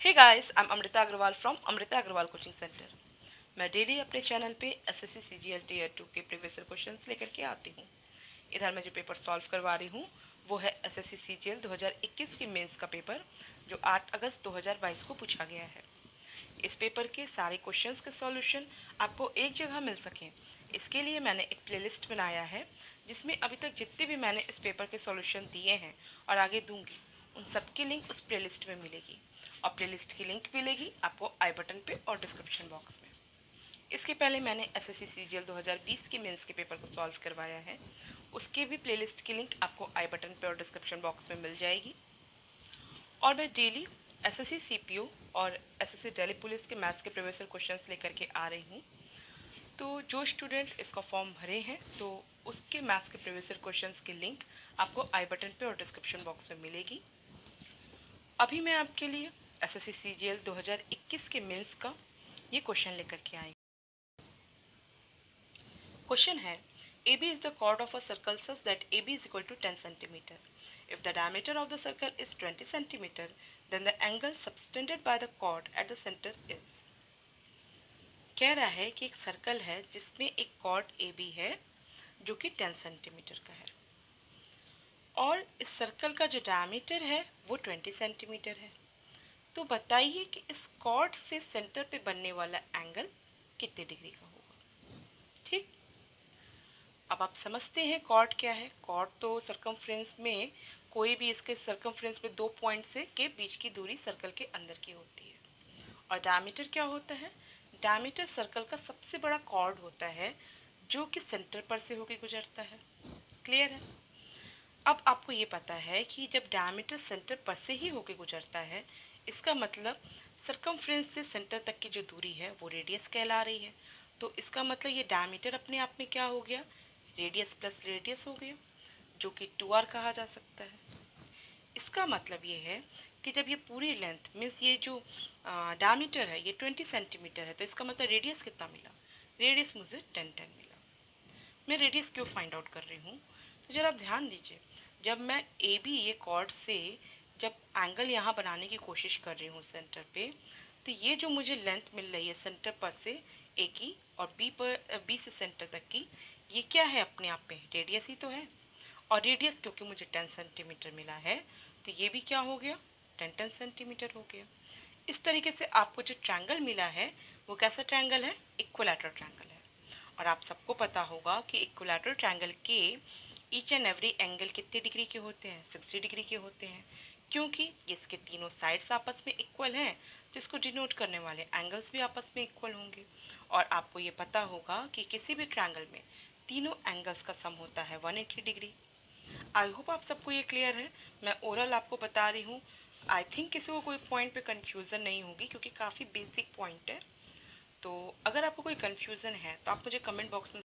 Hey guys, I am Amrita Agarwal from Amrita Agarwal coaching centre. मैं daily अपने channel पे एसएससी सीजीएल टीयर 2 के प्रीवियस क्वेश्चंस लेकर के आती हूँ। इधर मैं जो पेपर सॉल्व करवा रही हूँ वो है एसएससी सीजीएल 2021 की मेंस का पेपर, जो 8 अगस्त 2022 को पूछा गया है। इस पेपर के सारे क्वेश्चंस के सॉल्यूशन आपको एक जगह मिल सकें, इसके लिए मैंने एक प्लेलिस्ट बनाया है, जिसमें अभी तक जितने भी मैंने इस पेपर के सॉल्यूशन दिए हैं और आगे दूंगी, उन सब की लिंक उस प्लेलिस्ट में मिलेगी। और प्लेलिस्ट की लिंक मिलेगी आपको आई बटन पे और डिस्क्रिप्शन बॉक्स में। इसके पहले मैंने एसएससी सीजीएल 2020 के मेंस के पेपर को सॉल्व करवाया है, उसके भी प्लेलिस्ट की लिंक आपको आई बटन पे और डिस्क्रिप्शन बॉक्स में मिल जाएगी। और मैं डेली एसएससी सीपीओ और एसएससी दिल्ली पुलिस के मैथ्स के प्रीवियस क्वेश्चंस लेकर के आ रही हूँ। तो जो स्टूडेंट इसका फॉर्म भरे हैं तो उसके मैथ्स के प्रीवियस क्वेश्चंस की लिंक आपको आई बटन पे और डिस्क्रिप्शन बॉक्स में मिलेगी। अभी मैं आपके लिए एसएससी सीजीएल 2021 के मेंस का ये क्वेश्चन लेकर के आई। क्वेश्चन है, AB is the chord of a circle such that AB is equal to 10 centimeter. If the diameter of the circle is 20 centimeter, then the angle subtended by the chord at the center is। कह रहा है कि एक circle है जिसमें एक cord AB है जो कि 10 सेंटीमीटर का है, और इस सर्कल का जो डायमीटर है वो 20 सेंटीमीटर है। तो बताइए कि इस कॉर्ड से सेंटर पे बनने वाला एंगल कितने डिग्री का होगा। ठीक, अब आप समझते हैं कॉर्ड क्या है। कॉर्ड तो सर्कमफ्रेंस में, कोई भी इसके सर्कमफ्रेंस में दो पॉइंट से के बीच की दूरी सर्कल के अंदर की होती है। और डायमीटर क्या होता है? डायमीटर सर्कल का सबसे बड़ा कॉर्ड होता है जो कि सेंटर पर से होकर गुजरता है। क्लियर है? अब आपको ये पता है कि जब डायमीटर सेंटर पर से ही होकर गुजरता है, इसका मतलब सर्कमफ्रेंस से सेंटर तक की जो दूरी है वो रेडियस कहला रही है। तो इसका मतलब ये डायमीटर अपने आप में क्या हो गया? रेडियस प्लस रेडियस हो गया, जो कि 2r कहा जा सकता है। इसका मतलब ये है कि जब ये पूरी लेंथ मीन्स ये जो डायमीटर है ये 20 सेंटीमीटर है, तो इसका मतलब रेडियस कितना मिला? रेडियस मुझे 10 मिला। मैं रेडियस क्यों फाइंड आउट कर रही हूँ, तो जरा आप ध्यान दीजिए। जब मैं ए बी ये कॉर्ड से जब एंगल यहाँ बनाने की कोशिश कर रही हूँ सेंटर पे, तो ये जो मुझे लेंथ मिल रही है सेंटर पर से ए की और बी से सेंटर तक की, ये क्या है अपने आप में? रेडियस ही तो है। और रेडियस क्योंकि मुझे 10 सेंटीमीटर मिला है, तो ये भी क्या हो गया? 10 सेंटीमीटर हो गया। इस तरीके से आपको जो ट्रायंगल मिला है वो कैसा ट्रायंगल है? इक्विलैटरल ट्रायंगल है। और आप सबको पता होगा कि इक्विलैटरल ट्रायंगल के ईच एंड एवरी एंगल कितने डिग्री के होते हैं? 60 डिग्री के होते हैं, क्योंकि इसके तीनों साइड्स आपस में इक्वल हैं, तो इसको डिनोट करने वाले एंगल्स भी आपस में इक्वल होंगे। और आपको ये पता होगा कि किसी भी ट्रायंगल में तीनों एंगल्स का सम होता है 180 डिग्री। आई होप आप सबको ये क्लियर है। मैं ओरल आपको बता रही हूँ। आई थिंक किसी को कोई पॉइंट पे कंफ्यूजन नहीं होगी, क्योंकि काफ़ी बेसिक पॉइंट है। तो अगर आपको कोई कंफ्यूजन है तो आप मुझे कमेंट बॉक्स में